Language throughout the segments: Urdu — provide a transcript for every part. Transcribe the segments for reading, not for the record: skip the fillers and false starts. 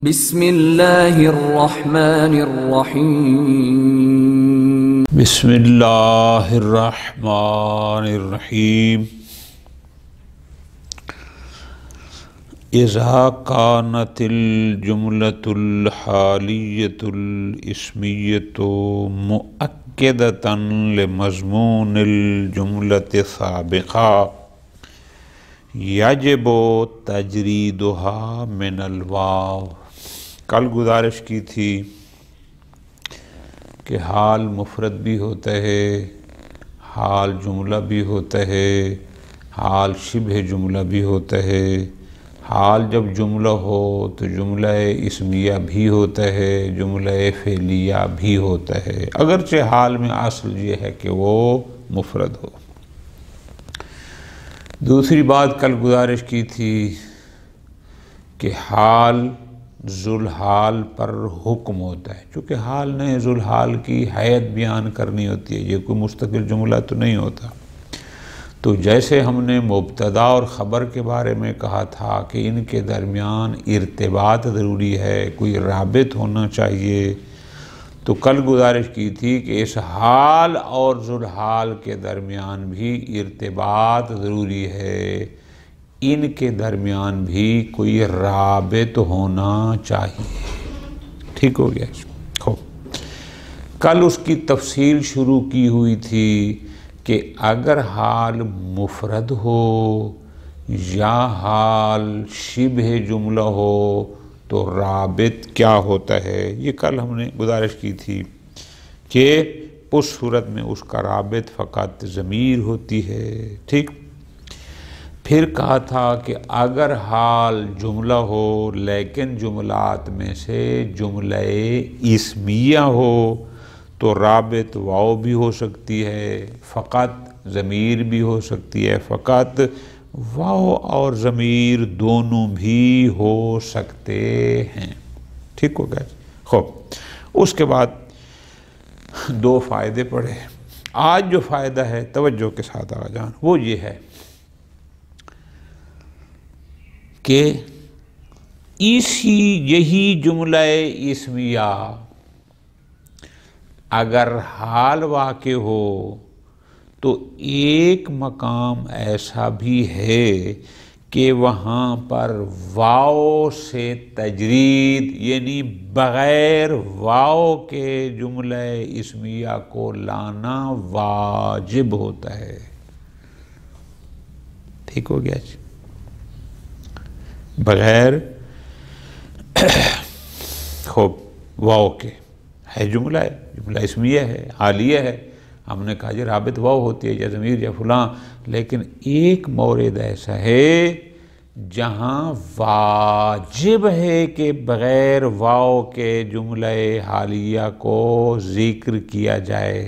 بسم اللہ الرحمن الرحیم بسم اللہ الرحمن الرحیم اذا كانت الجملة الحالیة الاسمیة مؤکدة لمضمون الجملة السابقة یجب تجریدها من الواو۔ کل گزارش کی تھی کہ حال مفرد بھی ہوتا ہے، حال جملہ بھی ہوتا ہے، حال شبہ جملہ بھی ہوتا ہے۔ حال جب جملہ ہو تو جملہ اسمیہ بھی ہوتا ہے، جملہ فعلیہ بھی ہوتا ہے، اگرچہ حال میں اصل یہ ہے کہ وہ مفرد ہو۔ دوسری بات کل گزارش کی تھی کہ حال ذوالحال پر حکم ہوتا ہے، چونکہ حال نے ذوالحال کی حیت بیان کرنی ہوتی ہے، یہ کوئی مستقل جملہ تو نہیں ہوتا۔ تو جیسے ہم نے مبتدا اور خبر کے بارے میں کہا تھا کہ ان کے درمیان ارتباط ضروری ہے، کوئی رابط ہونا چاہیے، تو کل گزارش کی تھی کہ اس حال اور ذوالحال کے درمیان بھی ارتباط ضروری ہے، ان کے درمیان بھی کوئی رابط ہونا چاہیے۔ ٹھیک ہو گیا؟ خوب، کل اس کی تفصیل شروع کی ہوئی تھی کہ اگر حال مفرد ہو یا حال شبہ جملہ ہو تو رابط کیا ہوتا ہے، یہ کل ہم نے گزارش کی تھی کہ اس صورت میں اس کا رابط فقط ضمیر ہوتی ہے۔ ٹھیک، پھر کہا تھا کہ اگر حال جملہ ہو لیکن جملات میں سے جملہ اسمیہ ہو تو رابط واو بھی ہو سکتی ہے، فقط ضمیر بھی ہو سکتی ہے، فقط واو اور ضمیر دونوں بھی ہو سکتے ہیں۔ ٹھیک ہو گیا؟ خوب، اس کے بعد دو فائدے پڑھے۔ آج جو فائدہ ہے توجہ کے ساتھ آ جان، وہ یہ ہے کہ یہی جملہ اسمیہ اگر حال واقع ہو تو ایک مقام ایسا بھی ہے کہ وہاں پر واو سے تجرید، یعنی بغیر واو کے جملہ اسمیہ کو لانا واجب ہوتا ہے۔ ٹھیک ہو گیا جی؟ بغیر خوب واو کے ہے جملہ اسمیہ ہے، حالیہ ہے، ہم نے کہا جی رابط واو ہوتی ہے یا ضمیر یا فلاں، لیکن ایک مورد ایسا ہے جہاں واجب ہے کہ بغیر واو کے جملہ حالیہ کو ذکر کیا جائے۔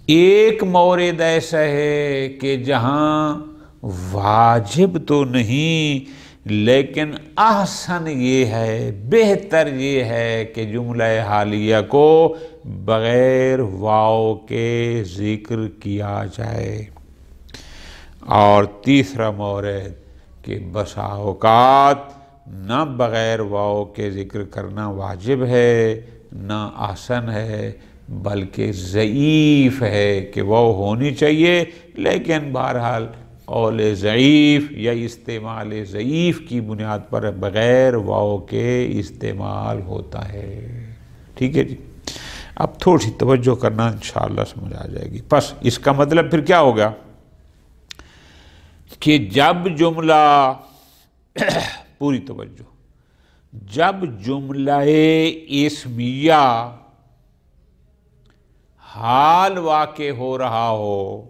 ایک مورد ایسا ہے کہ جہاں واجب تو نہیں لیکن احسن یہ ہے، بہتر یہ ہے کہ جملہ حالیہ کو بغیر واو کے ذکر کیا جائے۔ اور تیسرا مورد کہ بسا اوقات نہ بغیر واو کے ذکر کرنا واجب ہے نہ احسن ہے، بلکہ ضعیف ہے کہ واو ہونی چاہیے، لیکن بہرحال قول ضعیف یا استعمال ضعیف کی بنیاد پر بغیر واو کے استعمال ہوتا ہے۔ ٹھیک ہے جی؟ اب تھوڑی سی توجہ کرنا، انشاءاللہ سمجھ آ جائے گی۔ پس اس کا مطلب پھر کیا ہوگا کہ جب جملہ پوری توجہ، جب جملہ اسمیہ حال واقع ہو رہا ہو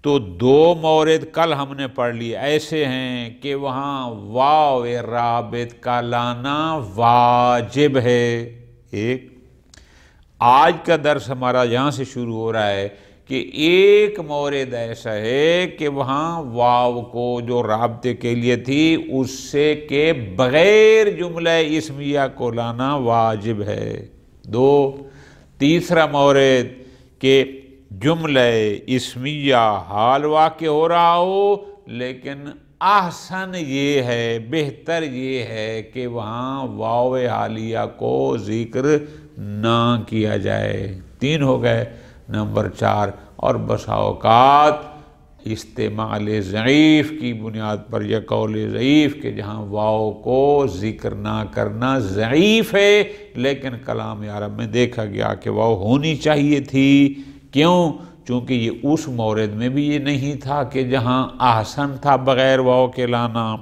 تو دو مورد کل ہم نے پڑھ لی ایسے ہیں کہ وہاں واو رابط کا لانا واجب ہے۔ ایک آج کا درس ہمارا یہاں سے شروع ہو رہا ہے کہ ایک مورد ایسا ہے کہ وہاں واو کو جو رابطے کے لیے تھی اس سے کہ بغیر جملہ اسمیہ کو لانا واجب ہے۔ دو، تیسرا مورد کہ جملہ اسمیہ حال واقع ہو رہا ہو لیکن احسن یہ ہے، بہتر یہ ہے کہ وہاں واو حالیہ کو ذکر نہ کیا جائے۔ 3 ہو گئے۔ نمبر 4، اور بسا اوقات استعمال ضعیف کی بنیاد پر یا قول ضعیف کہ جہاں واو کو ذکر نہ کرنا ضعیف ہے، لیکن کلام عرب میں دیکھا گیا کہ واو ہونی چاہیے تھی۔ کیوں؟ چونکہ یہ اس مورد میں بھی یہ نہیں تھا کہ جہاں احسن تھا بغیر واو کے لانا،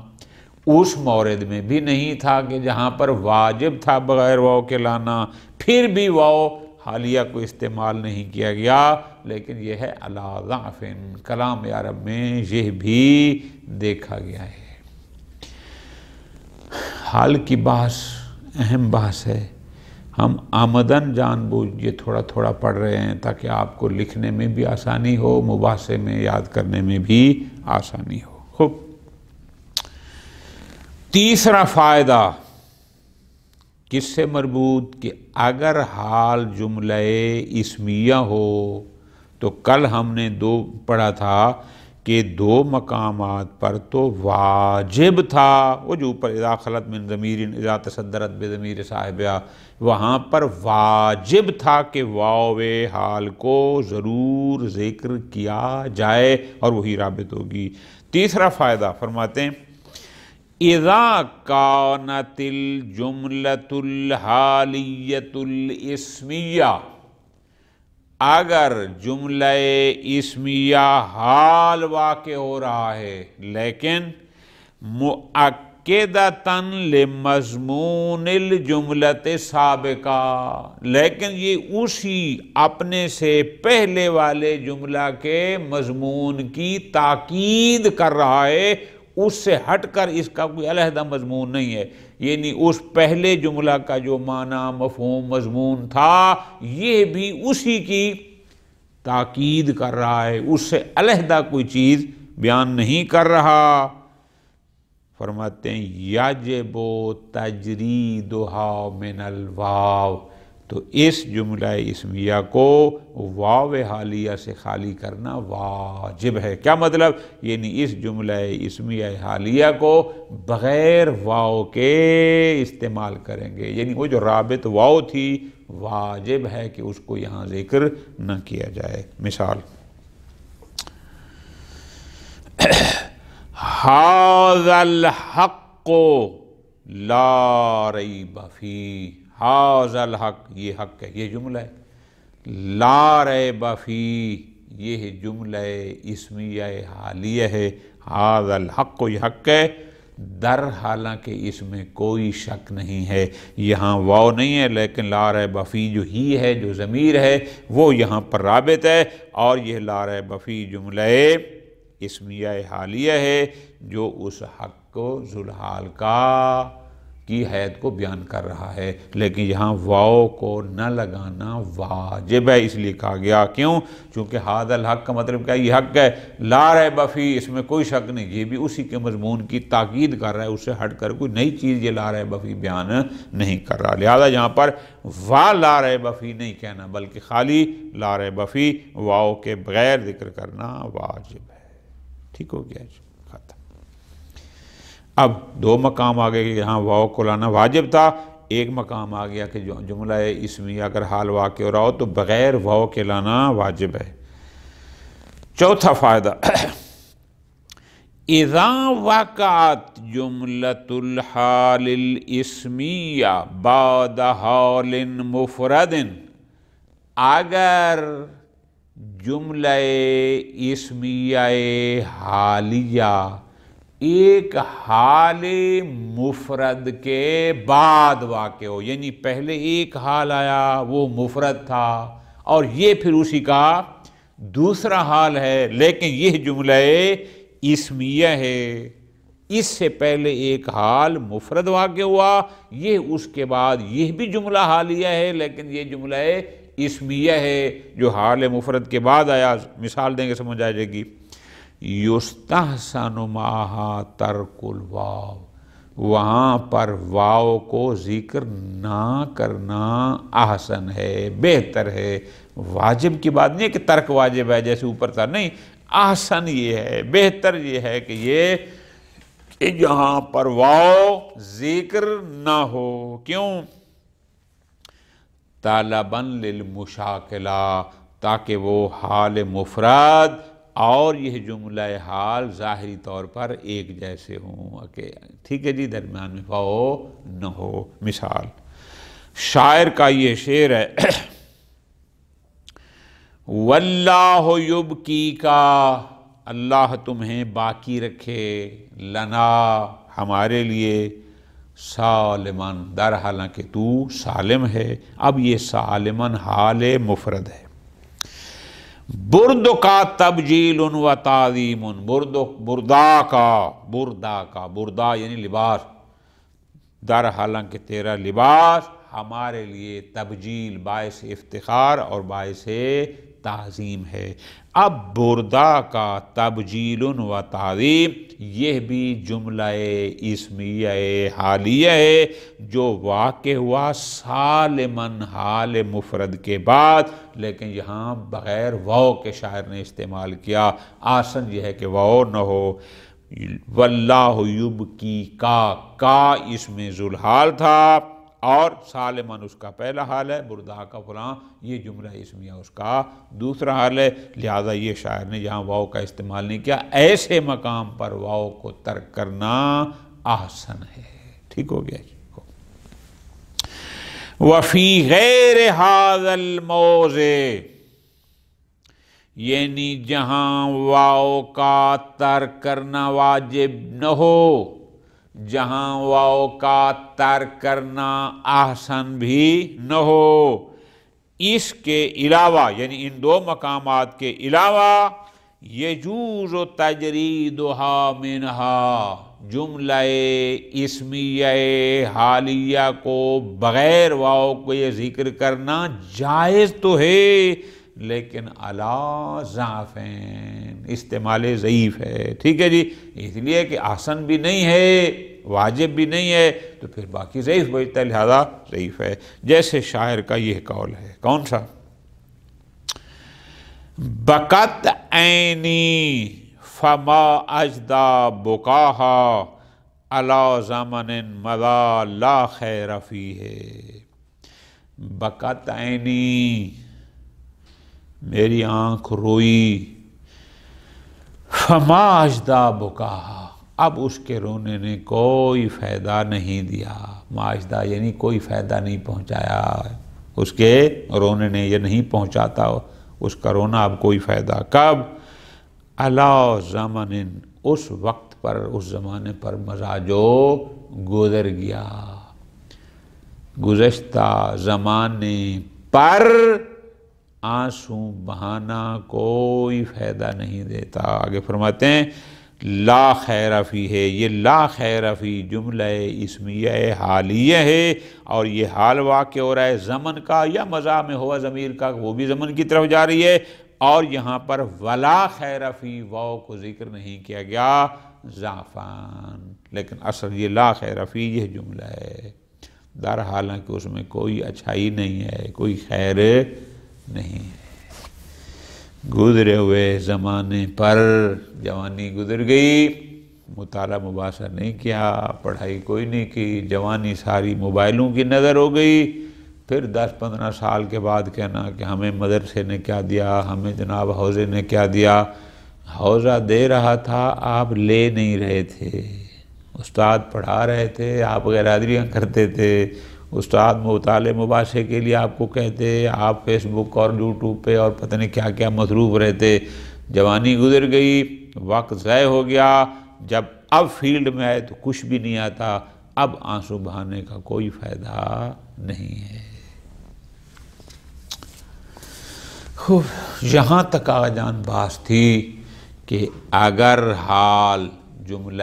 اس مورد میں بھی نہیں تھا کہ جہاں پر واجب تھا بغیر واو کے لانا، پھر بھی واو حالیہ کو استعمال نہیں کیا گیا، لیکن یہ ہے علی ضعف، کلام عرب میں یہ بھی دیکھا گیا ہے۔ حال کی بحث اہم بحث ہے، ہم آمدن جان بوجھ یہ تھوڑا تھوڑا پڑھ رہے ہیں تاکہ آپ کو لکھنے میں بھی آسانی ہو، مباحثے میں یاد کرنے میں بھی آسانی ہو۔ خوب، تیسرا فائدہ کس سے مربوط کہ اگر حال جملہ اسمیہ ہو تو کل ہم نے 2 پڑھا تھا کہ 2 مقامات پر تو واجب تھا، وہ جو اوپر اذا خلت من ضمیر اذا تصدرت بضمیر صاحبہ، وہاں پر واجب تھا کہ واو حال کو ضرور ذکر کیا جائے اور وہی رابط ہوگی۔ تیسرا فائدہ فرماتے ہیں اذا کانت الجملۃ الحالیۃ الاسمیہ، اگر جملہ اسمیہ حال واقع ہو رہا ہے لیکن مؤکدۃ لمضمون الجملۃ سابقہ، لیکن یہ اسی اپنے سے پہلے والے جملہ کے مضمون کی تاکید کر رہا ہے، اس سے ہٹ کر اس کا کوئی علیحدہ مضمون نہیں ہے، یعنی اس پہلے جملہ کا جو معنی مفہوم مضمون تھا یہ بھی اسی کی تاکید کر رہا ہے، اس سے علیحدہ کوئی چیز بیان نہیں کر رہا۔ فرماتے ہیں یجب تجریدھا من الواو، تو اس جملہ اسمیہ کو واو حالیہ سے خالی کرنا واجب ہے۔ کیا مطلب؟ یعنی اس جملہ اسمیہ حالیہ کو بغیر واو کے استعمال کریں گے، یعنی وہ جو رابط واو تھی واجب ہے کہ اس کو یہاں ذکر نہ کیا جائے۔ مثال ھذا الحق لا ریب فیہ، ھذا الحق یہ حق ہے، یہ جملہ ہے، لا ریب فیہ یہ جملہ اسمیہ حالیہ ہے، ھذا الحق یہ حق ہے، در حالانکہ اس میں کوئی شک نہیں ہے، یہاں واو نہیں ہے لیکن لا ریب فیہ جو ہی ہے جو ضمیر ہے وہ یہاں پر رابط ہے، اور یہ لا ریب فیہ جملہ اسمیہ حالیہ ہے جو اس حق کو ذوالحال کی حید کو بیان کر رہا ہے، لیکن یہاں واو کو نہ لگانا واجب ہے، اس لیے کہا گیا۔ کیوں؟ چونکہ ھذا الحق کا مطلب کیا؟ یہ حق ہے، لا ریب فیہ اس میں کوئی شک نہیں، یہ بھی اسی کے مضمون کی تاکید کر رہا ہے، اس سے ہٹ کر کوئی نئی چیز یہ لا ریب فیہ بیان نہیں کر رہا، لہذا یہاں پر لا ریب فیہ نہیں کہنا بلکہ خالی لا ریب فیہ واو کے بغیر ذکر کرنا واجب ہے۔ ٹھیک ہو گیا جی، ختم۔ اب 2 مقام آگے کہ یہاں واو کو لانا واجب تھا، ایک مقام آ گیا کہ جو جملہ اسمیہ اگر حال واقع ہو رہا ہو تو بغیر واو کے لانا واجب ہے۔ چوتھا فائدہ اذا وقعت جملۃ الحال الاسمیہ بعد حال مفرد، اگر جملہ اسمیہ حالیہ ایک حال مفرد کے بعد واقع ہو، یعنی پہلے ایک حال آیا وہ مفرد تھا اور یہ پھر اسی کا دوسرا حال ہے، لیکن یہ جملہ اسمیہ ہے، اس سے پہلے ایک حال مفرد واقع ہوا، یہ اس کے بعد یہ بھی جملہ حالیہ ہے لیکن یہ جملہ اسمیہ ہے جو حال مفرد کے بعد آیا۔ مثال دیں گے سمجھ آ جائے گی۔ یستحسن معہا ترک الواو، وہاں پر واو کو ذکر نہ کرنا احسن ہے، بہتر ہے، واجب کی بات نہیں ہے کہ ترک واجب ہے جیسے اوپر تھا، نہیں، احسن یہ ہے، بہتر یہ ہے کہ یہ جہاں پر واو ذکر نہ ہو. کیوں؟ طالباً للمشاکلہ، تاکہ وہ حال مفرد اور یہ جملہ حال ظاہری طور پر ایک جیسے ہوں. ٹھیک ہے جی، درمیان میں واو نہ ہو. مثال شاعر کا یہ شعر ہے، واللہ یبکیکا، اللہ تمہیں باقی رکھے، لنا ہمارے لیے، سالمن در حالانکہ تو سالم ہے. اب یہ سالمن حال مفرد ہے. برد کا تبجیل و تعظیم، بردا بردا یعنی لباس، در حالانکہ تیرا لباس ہمارے لیے تبجیل باعث افتخار اور باعث تعظیم ہے. اب بردا کا تبجیل و تعظیم یہ بھی جملہ اسمیہ حالیہ ہے جو واقع ہوا سالمن حال مفرد کے بعد، لیکن یہاں بغیر واو کے شاعر نے استعمال کیا. آسن یہ ہے کہ واو نہ ہو. واللہ یبکی کا اس میں ذوالحال تھا اور سالمن اس کا پہلا حال ہے، بردا کا فلاں یہ جملہ اسمیہ اس کا دوسرا حال ہے. لہذا یہ شاعر نے یہاں واو کا استعمال نہیں کیا. ایسے مقام پر واو کو ترک کرنا احسن ہے. ٹھیک ہو گیا جی. وفی غیر ھذا الموضع، یعنی جہاں واو کا ترک کرنا واجب نہ ہو، جہاں واو کا ترک کرنا احسن بھی نہ ہو، اس کے علاوہ یعنی ان دو مقامات کے علاوہ یجوز تجریدھا منہا، جملہ اسمیہ حالیہ کو بغیر واو کو یہ ذکر کرنا جائز تو ہے، لیکن علی ضعفین، استعمال ضعیف ہے. ٹھیک ہے جی، اس لیے کہ احسن بھی نہیں ہے، واجب بھی نہیں ہے، تو پھر باقی ضعیف بچتا ہے، لہذا ضعیف ہے. جیسے شاعر کا یہ قول ہے، کون سا؟ بکت عینی فما اجدا بکاہا علی زمن مضی لا خیر فیہ. بکت عینی، میری آنکھ روئی، فما اجدا بکاہا، اب اس کے رونے نے کوئی فائدہ نہیں دیا. ماجدہ یعنی کوئی فائدہ نہیں پہنچایا، اس کے رونے نے یہ نہیں پہنچاتا اس کا رونا اب کوئی فائدہ. کب؟ علی زمن، اس وقت پر، اس زمانے پر مضی جو گزر گیا، گزشتہ زمانے پر آنسو بہانا کوئی فائدہ نہیں دیتا. آگے فرماتے ہیں لا خیر فی ہے، یہ لا خیر فی جملہ اسمیہ حالیہ ہے اور یہ حال واقع ہو رہا ہے زمن کا یا مضی میں ہوا ضمیر کا، وہ بھی زمن کی طرف جا رہی ہے. اور یہاں پر ولا خیر فی واو کو ذکر نہیں کیا گیا ضعفان، لیکن اصل یہ لا خیر فی یہ جملہ ہے، در حالانکہ اس میں کوئی اچھائی نہیں ہے، کوئی خیر نہیں ہے. گزرے ہوئے زمانے پر جوانی گزر گئی، مطالعہ مباحثہ نہیں کیا، پڑھائی کوئی نہیں کی، جوانی ساری موبائلوں کی نظر ہو گئی. پھر 10-15 سال کے بعد کہنا کہ ہمیں مدرسے نے کیا دیا، ہمیں جناب حوضے نے کیا دیا. حوضہ دے رہا تھا، آپ لے نہیں رہے تھے. استاد پڑھا رہے تھے، آپ غیر حاضریاں کرتے تھے. استاد مطالعے مباحثے کے لیے آپ کو کہتے، آپ فیس بک اور یوٹیوب پہ اور پتہ نہیں کیا کیا مصروف رہتے. جوانی گزر گئی، وقت ضائع ہو گیا. جب اب فیلڈ میں آئے تو کچھ بھی نہیں آتا، اب آنسو بہانے کا کوئی فائدہ نہیں ہے. یہاں تک آقا جان بات تھی کہ اگر حال جملہ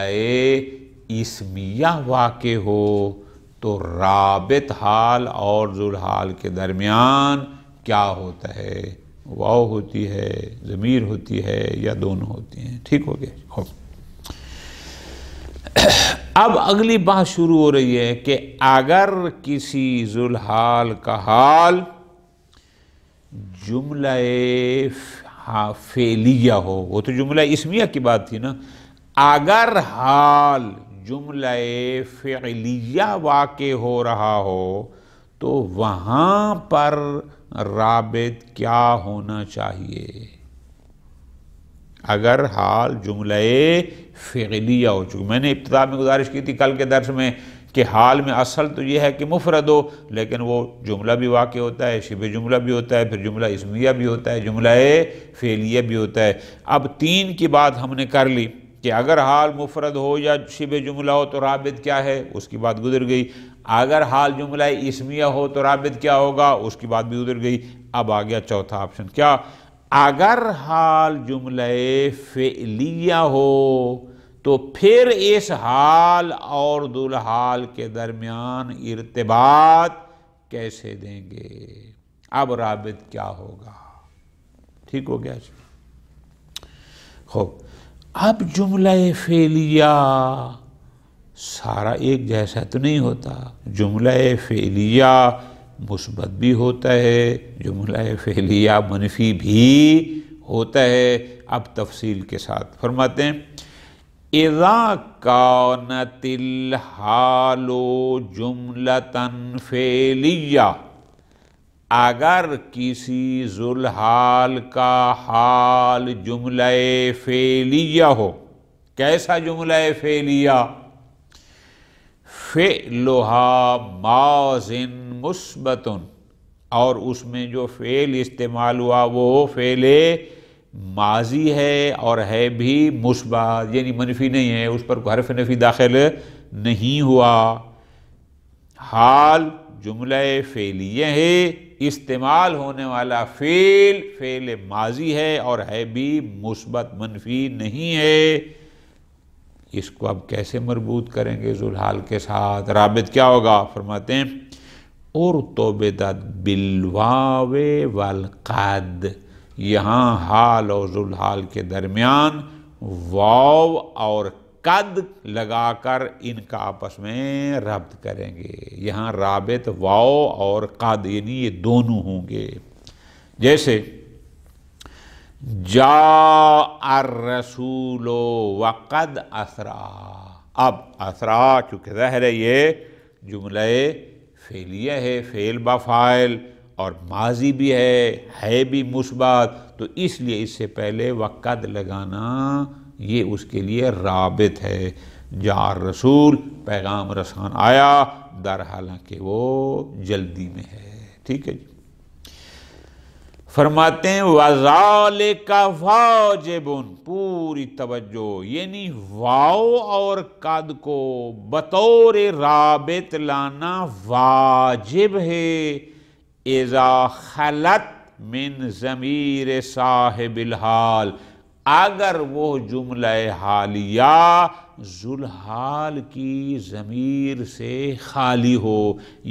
اسمیہ واقع ہو تو رابط حال اور ذوالحال کے درمیان کیا ہوتا ہے؟ واو ہوتی ہے، ضمیر ہوتی ہے، یا دونوں ہوتی ہیں. ٹھیک ہو گیا. اب اگلی بات شروع ہو رہی ہے کہ اگر کسی ذوالحال کا حال جملہ فعلیہ ہو، وہ تو جملہ اسمیہ کی بات تھی نا. اگر حال جملہ فعلیہ واقع ہو رہا ہو تو وہاں پر رابط کیا ہونا چاہیے؟ اگر حال جملہ فعلیہ ہو، چونکہ میں نے ابتدا میں گزارش کی تھی کل کے درس میں کہ حال میں اصل تو یہ ہے کہ مفرد ہو، لیکن وہ جملہ بھی واقع ہوتا ہے، شبہ جملہ بھی ہوتا ہے، پھر جملہ اسمیہ بھی ہوتا ہے، جملہ فعلیہ بھی ہوتا ہے۔ اب تین کی بات ہم نے کر لی کہ اگر حال مفرد ہو یا شبہ جملہ ہو تو رابط کیا ہے، اس کی بات گزر گئی۔ اگر حال جملہ اسمیہ ہو تو رابط کیا ہوگا، اس کی بات بھی گزر گئی۔ اب آ گیا چوتھا آپشن، کیا؟ اگر حال جملہ فعلیہ ہو تو پھر اس حال اور ذوالحال کے درمیان ارتباط کیسے دیں گے؟ اب رابط کیا ہوگا؟ ٹھیک ہو گیا جی؟ خوب، اب جملہ فعلیہ سارا ایک جیسا تو نہیں ہوتا، جملہ فعلیہ مثبت بھی ہوتا ہے، جملہ فعلیہ منفی بھی ہوتا ہے۔ اب تفصیل کے ساتھ فرماتے ہیں اذا کانت الحال جملۃ فعلیہ، اگر کسی ذوالحال کا حال جملہ فعلیہ ہو۔ کیسا جملہ فعلیہ؟ فعلھا ماضٍ مثبت، اور اس میں جو فعل استعمال ہوا وہ فعل ماضی ہے اور ہے بھی مثبت، یعنی منفی نہیں ہے، اس پر کوئی حرف نفی داخل نہیں ہوا۔ حال جملہ فعلیہ ہے، استعمال ہونے والا فعل ماضی ہے اور ہے بھی مثبت، منفی نہیں ہے۔ اس کو اب کیسے مربوط کریں گے ذوالحال کے ساتھ؟ رابط کیا ہوگا؟ فرماتے ہیں ارتبطت بالواو والقد، یہاں حال اور ذوالحال کے درمیان واو اور قد لگا کر ان کا آپس میں ربط کریں گے۔ یہاں رابط واو اور قد یعنی یہ دونوں ہوں گے۔ جیسے جاء الرسول وقد اسرا، اب اسرا چونکہ ظاہر ہے یہ جملہ فعلیہ ہے، فعل با فاعل اور ماضی بھی ہے بھی مثبت، تو اس لیے اس سے پہلے وقد لگانا یہ اس کے لیے رابط ہے۔ جاء الرسول، پیغام رسان آیا، در حالانکہ وہ جلدی میں ہے۔ ٹھیک ہے جی؟ فرماتے ہیں وَذَلِكَ وَاجِبٌ، پوری توجہ، یعنی واو اور قد کو بطور رابط لانا واجب ہے اذا خلت من ضمیر صاحب الحال، اگر وہ جملہ حالیہ ذوالحال کی ضمیر سے خالی ہو،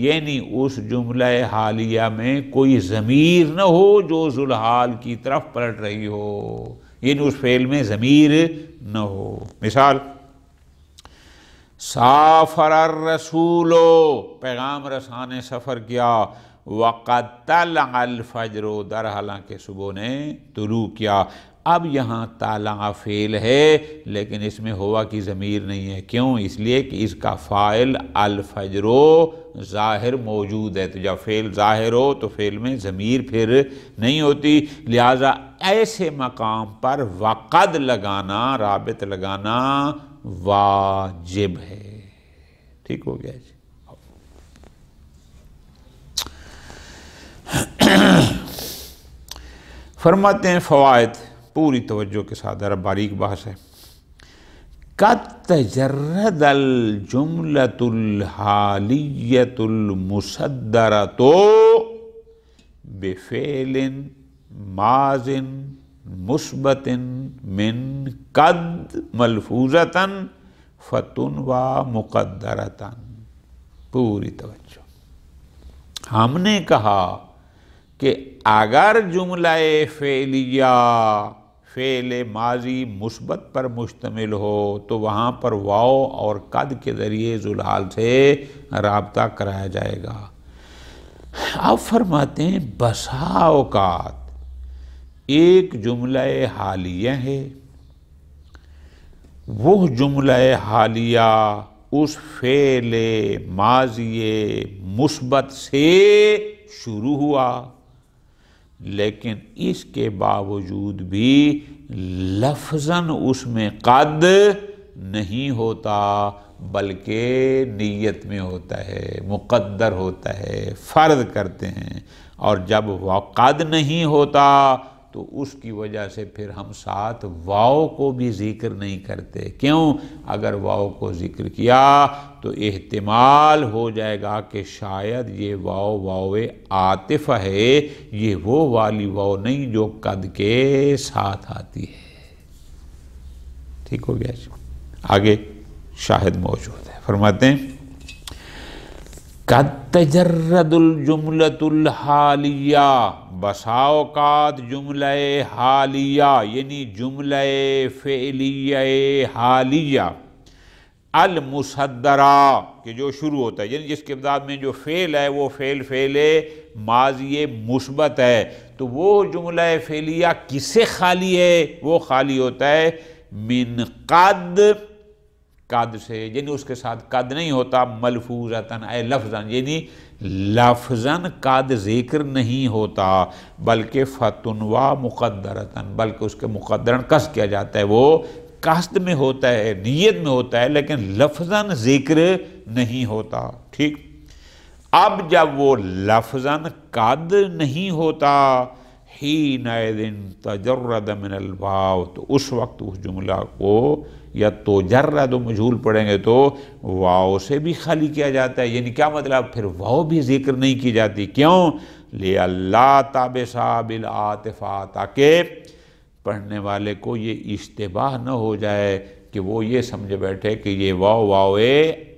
یعنی اس جملہ حالیہ میں کوئی ضمیر نہ ہو جو ذوالحال کی طرف پلٹ رہی ہو، یعنی اس فعل میں ضمیر نہ ہو۔ مثال سافر الرسول، پیغام رساں نے سفر کیا، وقد طلع الفجر، در حالانکہ صبح نے طلوع کیا۔ اب یہاں طلع فعل ہے لیکن اس میں ہوا کی ضمیر نہیں ہے، کیوں؟ اس لیے کہ اس کا فاعل الفجر ظاہر موجود ہے، تو جب فعل ظاہر ہو تو فعل میں ضمیر پھر نہیں ہوتی، لہٰذا ایسے مقام پر وقد لگانا، رابط لگانا واجب ہے۔ ٹھیک ہو گیا جی؟ فرماتے ہیں فوائد، پوری توجہ کے ساتھ، ذرا باریک بحث ہے۔ قد تجرد الجملۃ الحالیۃ المصدرۃ بفعل ماض مثبت من قد ملفوظۃ فتنوی مقدرۃ۔ پوری توجہ، ہم نے کہا کہ اگر جملہ فعلیہ فعل ماضی مثبت پر مشتمل ہو تو وہاں پر واو اور قد کے ذریعے ذوالحال سے رابطہ کرایا جائے گا۔ اب فرماتے ہیں بسا اوقات ایک جملہ حالیہ ہے وہ جملہ حالیہ اس فعل ماضی مثبت سے شروع ہوا، لیکن اس کے باوجود بھی لفظاً اس میں قد نہیں ہوتا، بلکہ نیت میں ہوتا ہے، مقدر ہوتا ہے، فرض کرتے ہیں۔ اور جب قد نہیں ہوتا تو اس کی وجہ سے پھر ہم ساتھ واو کو بھی ذکر نہیں کرتے۔ کیوں؟ اگر واو کو ذکر کیا تو احتمال ہو جائے گا کہ شاید یہ واو واو عاطف ہے، یہ وہ والی واو نہیں جو قد کے ساتھ آتی ہے۔ ٹھیک ہو گیا جی؟ آگے شاہد موجود ہے، فرماتے ہیں قد تجرد الجملۃ الحالیہ، بسا اوقات جملہ حالیہ یعنی جملہ فعلیہ حالیہ، المصدرہ کہ جو شروع ہوتا ہے، یعنی جس کے ابتدا میں جو فعل ہے وہ فعل ماضی مثبت ہے، تو وہ جملہ فعلیہ کس سے خالی ہے؟ وہ خالی ہوتا ہے من قد، قد سے، یعنی اس کے ساتھ قد نہیں ہوتا، ملفوظتاً اے لفظاً، یعنی لفظاً قد ذکر نہیں ہوتا، بلکہ فتن و مقدرتاً، بلکہ اس کے مقدراً قصد کیا جاتا ہے، وہ قصد میں ہوتا ہے، نیت میں ہوتا ہے، لیکن لفظاً ذکر نہیں ہوتا۔ ٹھیک، اب جب وہ لفظاً قد نہیں ہوتا، حینئذ تجرد من الواو، تو اس وقت اس جملہ کو یا تو جرد و مجھول پڑھیں گے تو واو سے بھی خالی کیا جاتا ہے، یعنی کیا مطلب؟ پھر واو بھی ذکر نہیں کی جاتی۔ کیوں؟ لِأَلَّا تَبْسَا بِالْعَاطِفَةِ، تاکہ پڑھنے والے کو یہ اشتباہ نہ ہو جائے کہ وہ یہ سمجھ بیٹھے کہ یہ واو واو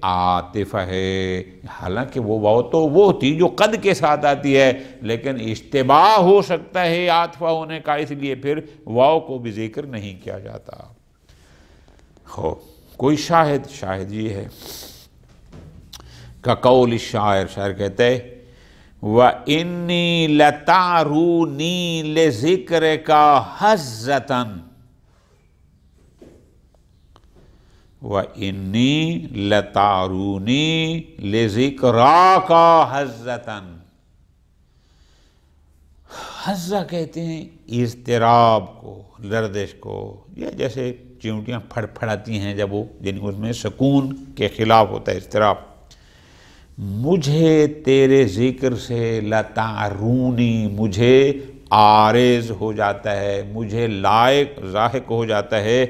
عاطف ہے، حالانکہ وہ واو تو وہ تھی جو قد کے ساتھ آتی ہے، لیکن اشتباہ ہو سکتا ہے عاطفہ ہونے کا، اس لیے پھر واو کو بھی ذکر نہیں کیا جاتا۔ ہو کوئی شاہد یہ ہے کقول الشاعر، شاعر کہتے ہیں وَإِنِّي لَتَعْرُونِي لِذِكْرِكَ حَزَّةً، وَإِنِّي لَتَعْرُونِي لِذِكْرَاكَ حَزَّةً۔ حزہ کہتے ہیں اضطراب کو، لرزش کو، یا جیسے چیونٹیاں پھڑ پھڑاتی ہیں جب وہ، یعنی اس میں سکون کے خلاف ہوتا ہے اضطراب۔ مجھے تیرے ذکر سے لتعرونی، مجھے عارض ہو جاتا ہے، مجھے لائق ضاحک ہو جاتا ہے،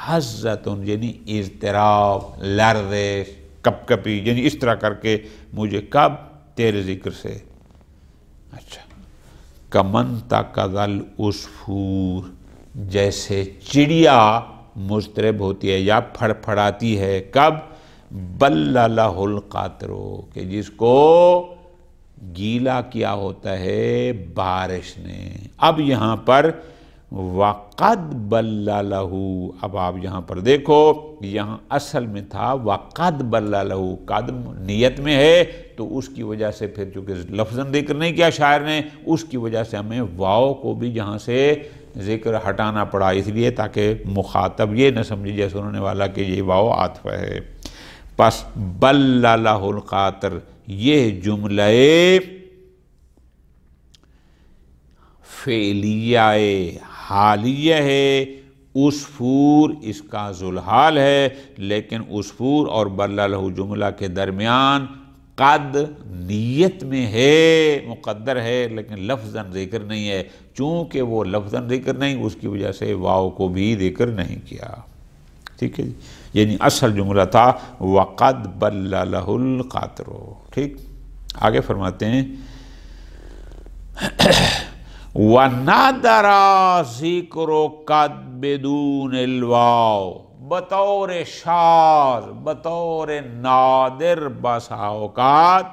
حزتن یعنی اضطراب، لرزش، کپ کپی، یعنی اس طرح کر کے مجھے کب؟ تیرے ذکر سے۔ اچھا، کمن تقض العصفور، جیسے چڑیا مضطرب ہوتی ہے یا پھڑ پھڑاتی ہے، کب؟ بللہ القطر، کہ جس کو گیلا کیا ہوتا ہے بارش نے۔ اب یہاں پر وَقَدْ بَلَّلَهُ، اب آپ یہاں پر دیکھو، یہاں اصل میں تھا وَقَدْ بَلَّلَهُ، قد نیت میں ہے تو اس کی وجہ سے پھر چونکہ لفظاً ذکر نہیں کیا شاعر نے، اس کی وجہ سے ہمیں واو کو بھی یہاں سے ذکر ہٹانا پڑا، اس لیے تاکہ مخاطب یہ نہ سمجھے جیسے سننے والا کہ یہ واو عاطف ہے۔ پس بللہ القاطر، یہ جملہ فعلیہ حالیہ ہے، عصفور اس کا ذوالحال ہے، لیکن عصفور اور بللہ جملہ کے درمیان قد نیت میں ہے، مقدر ہے، لیکن لفظاً ذکر نہیں ہے۔ چونکہ وہ لفظاً ذکر نہیں، اس کی وجہ سے واو کو بھی ذکر نہیں کیا۔ ٹھیک ہے جی، یعنی اصل جملہ تھا وَقَدْ بَلَّلَهُ الْقَطْرُ۔ ٹھیک، آگے فرماتے ہیں وَنَادَرَ ذِكْرُ قَدْ بِدُونِ الْوَاوِ، بطور شاذ، بطور نادر بسا اوقات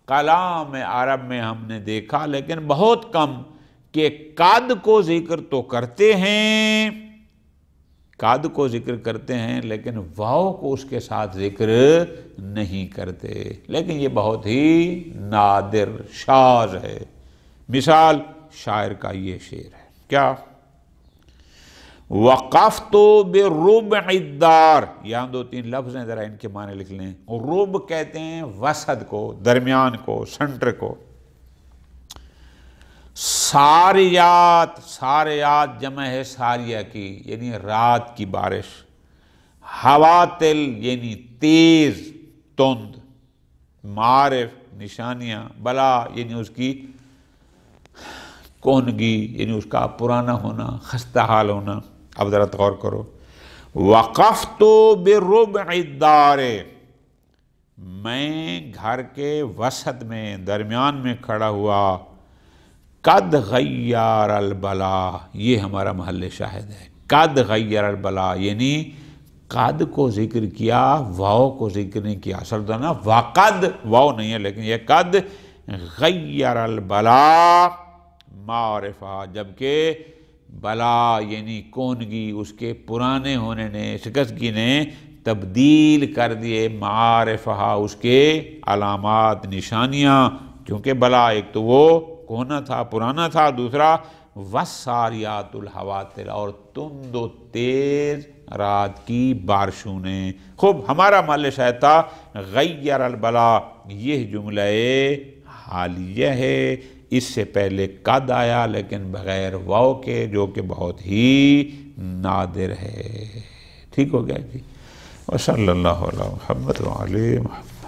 کلام عرب میں ہم نے دیکھا، لیکن بہت کم، کہ قد کو ذکر تو کرتے ہیں، قد کو ذکر کرتے ہیں، لیکن واو کو اس کے ساتھ ذکر نہیں کرتے، لیکن یہ بہت ہی نادر، شاذ ہے۔ مثال شاعر کا یہ شعر ہے، کیا؟ وقفت بربع الدار، یہاں 2-3 لفظ ہیں، ذرا ان کے معنی لکھ لیں۔ رب کہتے ہیں وسط کو، درمیان کو، سنٹر کو۔ ساریات، ساریات جمع ہے ساریہ کی، یعنی رات کی بارش۔ حواتل یعنی تیز، تند۔ معارف نشانیاں، بلا یعنی اس کی کہنگی، یعنی اس کا پرانا ہونا، خستہ حال ہونا۔ اب ذرا غور کرو۔ وقفت بربع الدار، میں گھر کے وسط میں، درمیان میں کھڑا ہوا۔ قد غیر البلا، یہ ہمارا محل شاہد ہے۔ قد غیر البلا یعنی قد کو ذکر کیا، واو کو ذکر نہیں کیا۔ اصل تو نا وقد، واو نہیں ہے، لیکن یہ قد غیر البلا معرفہ، جبکہ بلا یعنی کونگی، اس کے پرانے ہونے نے، شکستگی نے تبدیل کر دیے معارفہ، اس کے علامات، نشانیاں۔ کیونکہ بلا ایک تو وہ کونا تھا، پرانا تھا، دوسرا والساریات الحواتل، اور تند و تیز رات کی بارشوں نے۔ خوب، ہمارا محل شاہد تھا غیر البلا، یہ جملہ حالیہ ہے۔ اس سے پہلے قد آیا لیکن بغیر واو کے، جو کہ بہت ہی نادر ہے۔ ٹھیک ہو گیا جی۔ وصلی اللہ علی محمد وعلی محمد۔